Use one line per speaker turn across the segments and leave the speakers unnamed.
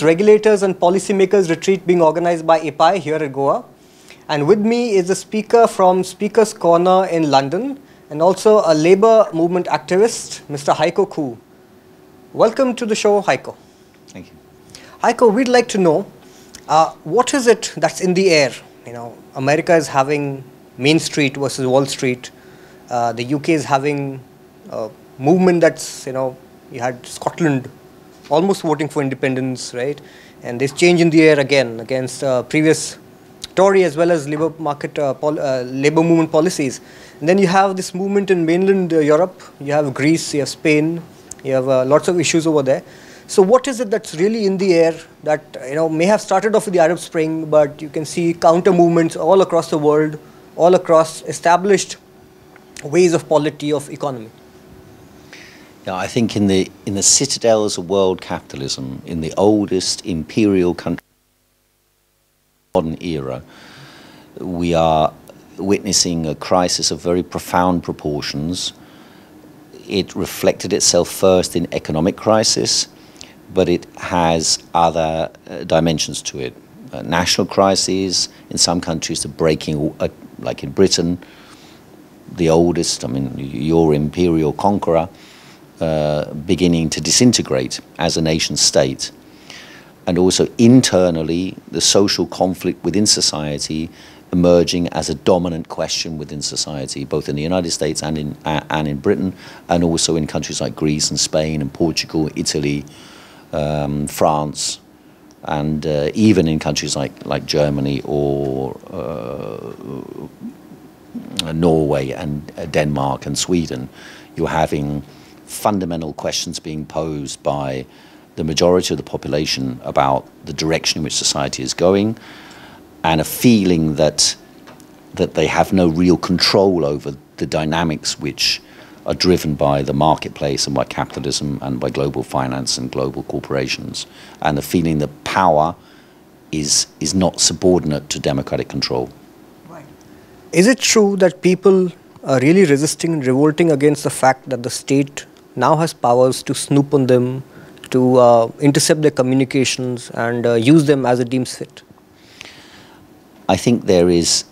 Regulators and Policymakers retreat being organized by EPI here at Goa. And with me is a speaker from Speaker's Corner in London and also a labour movement activist, Mr. Heiko Khoo. Welcome to the show, Heiko.
Thank you.
Heiko, we'd like to know, what is it that's in the air? You know, America is having Main Street versus Wall Street. The UK is having a movement that's, you had Scotland almost voting for independence, right? And there's change in the air again against previous Tory as well as labour movement policies. And then you have this movement in mainland Europe. You have Greece, you have Spain, you have lots of issues over there. So what is it that's really in the air that may have started off with the Arab Spring, but you can see counter movements all across the world, all across established ways of polity, of economy?
Yeah, I think in the citadels of world capitalism, in the oldest imperial country, modern era, we are witnessing a crisis of very profound proportions. It reflected itself first in economic crisis, but it has other dimensions to it. National crises in some countries are breaking, like in Britain, the oldest, your imperial conqueror, beginning to disintegrate as a nation state. And also internally, the social conflict within society emerging as a dominant question within society, both in the United States and in Britain, and also in countries like Greece and Spain and Portugal, Italy, France, and even in countries like Germany or Norway and Denmark and Sweden. You're having fundamental questions being posed by the majority of the population about the direction in which society is going, and a feeling that they have no real control over the dynamics which are driven by the marketplace and by capitalism and by global finance and global corporations, and the feeling that power is not subordinate to democratic control.
Right. Is it true that people are really resisting and revolting against the fact that the state now has powers to snoop on them, to intercept their communications and use them as it deems fit?
I think there is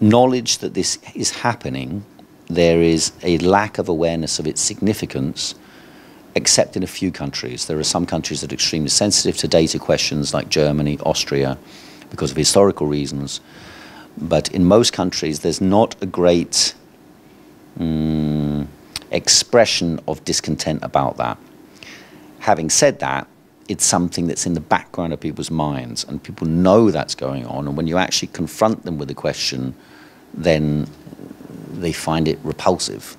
knowledge that this is happening. There is a lack of awareness of its significance, except in a few countries. There are some countries that are extremely sensitive to data questions, like Germany, Austria, because of historical reasons. But in most countries, there's not a great expression of discontent about that. Having said that, it's something that's in the background of people's minds, and people know that's going on, and when you actually confront them with the question, then they find it repulsive.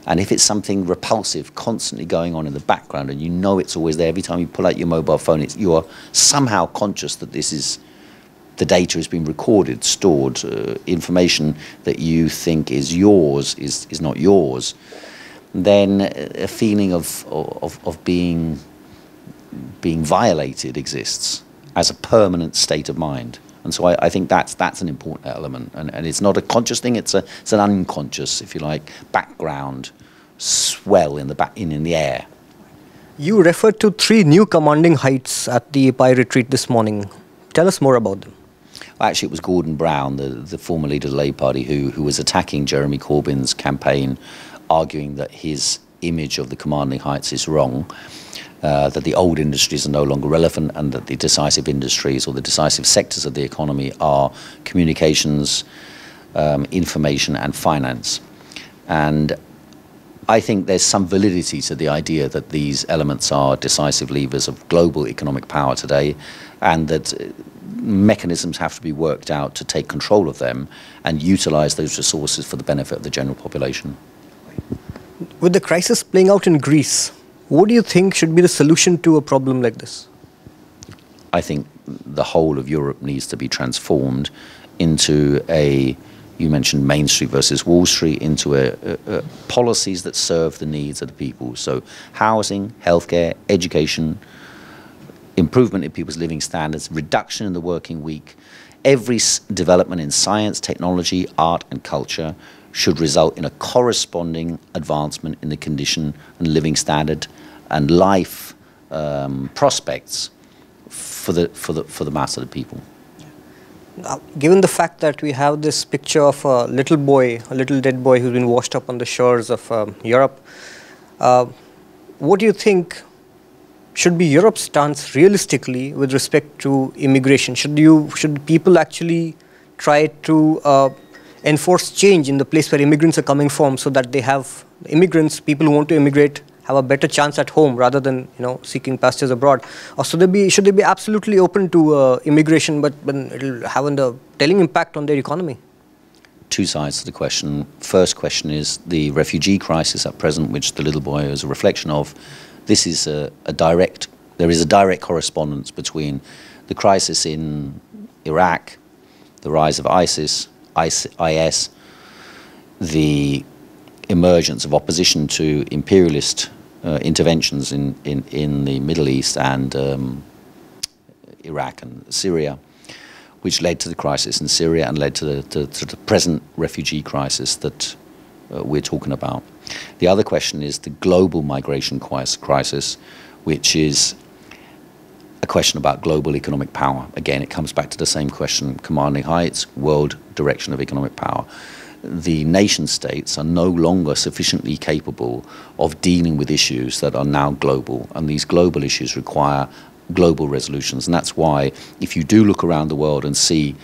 And if it's something repulsive constantly going on in the background, and you know it's always there, every time you pull out your mobile phone, you are somehow conscious that the data has been recorded, stored, information that you think is yours is not yours, then a feeling of being violated exists as a permanent state of mind. And so I think that's an important element. And it's not a conscious thing, it's an unconscious, if you like, background swell in the air.
You referred to 3 new commanding heights at the EPI retreat this morning. Tell us more about them.
Well, actually, it was Gordon Brown, the former leader of the Labour Party, who was attacking Jeremy Corbyn's campaign, arguing that his image of the commanding heights is wrong, that the old industries are no longer relevant, and that the decisive industries or the decisive sectors of the economy are communications, information and finance. And I think there's some validity to the idea that these elements are decisive levers of global economic power today, and that mechanisms have to be worked out to take control of them and utilize those resources for the benefit of the general population.
With the crisis playing out in Greece, what do you think should be the solution to a problem like this?
I think the whole of Europe needs to be transformed into you mentioned Main Street versus Wall Street, into policies that serve the needs of the people. So housing, healthcare, education, improvement in people's living standards, reduction in the working week. Every development in science, technology, art and culture should result in a corresponding advancement in the condition and living standard and life prospects for the mass of the people.
Now, given the fact that we have this picture of a little boy, a little dead boy who's been washed up on the shores of Europe, what do you think should be Europe's stance realistically with respect to immigration? Should people actually try to enforce change in the place where immigrants are coming from, so that they have immigrants, people who want to immigrate, have a better chance at home rather than seeking pastures abroad? Or should they be absolutely open to immigration, but it'll have a telling impact on their economy?
Two sides to the question. First question is the refugee crisis at present, which the little boy is a reflection of. This is there is a direct correspondence between the crisis in Iraq, the rise of ISIS, the emergence of opposition to imperialist interventions in the Middle East and Iraq and Syria, which led to the crisis in Syria and led to the present refugee crisis that we're talking about. The other question is the global migration crisis, which is a question about global economic power. Again, it comes back to the same question: commanding heights, world direction of economic power. The nation states are no longer sufficiently capable of dealing with issues that are now global, and these global issues require global resolutions. And that's why, if you do look around the world and see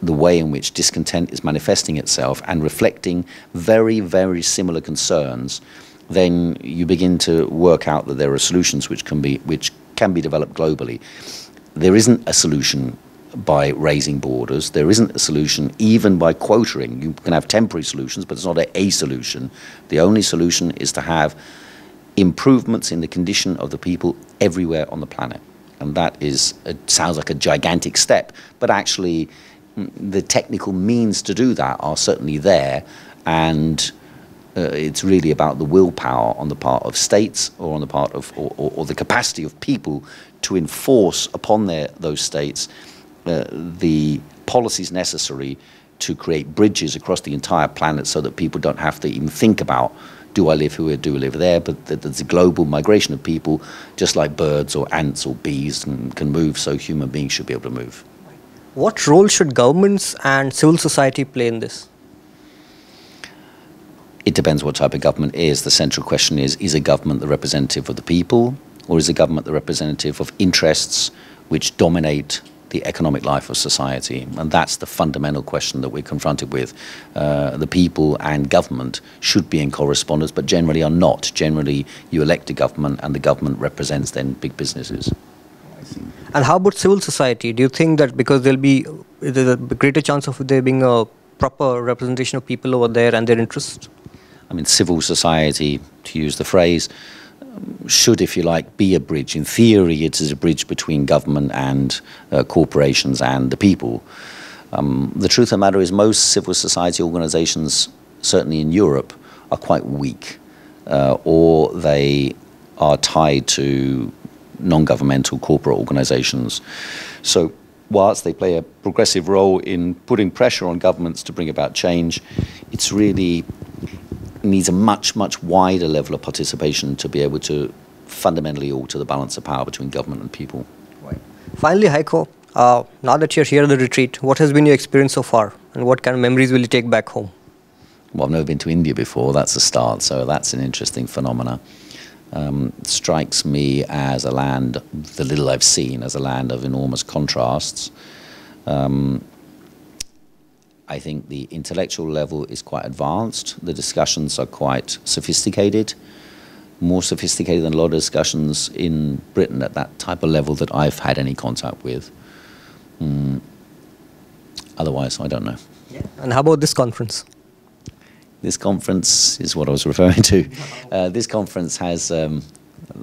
the way in which discontent is manifesting itself and reflecting very, very similar concerns, then you begin to work out that there are solutions which can be developed globally. There isn't a solution by raising borders. There isn't a solution even by quoting. You can have temporary solutions, but it's not a solution. The only solution is to have improvements in the condition of the people everywhere on the planet. And that sounds like a gigantic step, but actually the technical means to do that are certainly there, and it's really about the willpower on the part of states, or on the part of, or the capacity of people to enforce upon those states the policies necessary to create bridges across the entire planet, so that people don't have to even think about, do I live here, do I live there? But there's a global migration of people, just like birds or ants or bees can move, so human beings should be able to move.
What role should governments and civil society play in this?
It depends what type of government is. The central question is a government the representative of the people, or is a government the representative of interests which dominate the economic life of society? And that's the fundamental question that we're confronted with. The people and government should be in correspondence, but generally are not. Generally, you elect a government, and the government represents then big businesses.
And how about civil society? Do you think that because there's a greater chance of there being a proper representation of people over there and their interests?
I mean, civil society, to use the phrase, should, if you like, be a bridge. In theory, it is a bridge between government and corporations and the people. The truth of the matter is most civil society organizations, certainly in Europe, are quite weak, or they are tied to non-governmental corporate organizations. So whilst they play a progressive role in putting pressure on governments to bring about change, it's really needs a much, much wider level of participation to be able to fundamentally alter the balance of power between government and people.
Right. Finally, Heiko, now that you're here at the retreat, what has been your experience so far, and what kind of memories will you take back home?
Well, I've never been to India before. That's a start, so that's an interesting phenomena. Strikes me as a land, the little I've seen, as a land of enormous contrasts. I think the intellectual level is quite advanced. The discussions are quite sophisticated, more sophisticated than a lot of discussions in Britain at that type of level that I've had any contact with. Otherwise, I don't know.
Yeah. And how about this conference?
This conference is what I was referring to. This conference has,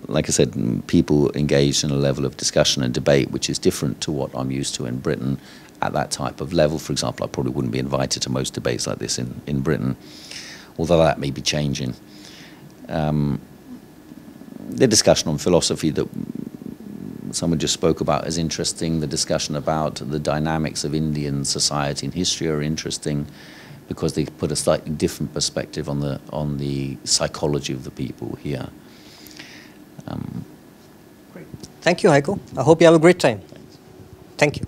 like I said, people engaged in a level of discussion and debate which is different to what I'm used to in Britain at that type of level. For example, I probably wouldn't be invited to most debates like this in Britain, although that may be changing. The discussion on philosophy that someone just spoke about is interesting. The discussion about the dynamics of Indian society and history are interesting, because they put a slightly different perspective on the psychology of the people here.
Great. Thank you, Heiko. I hope you have a great time. Thank you.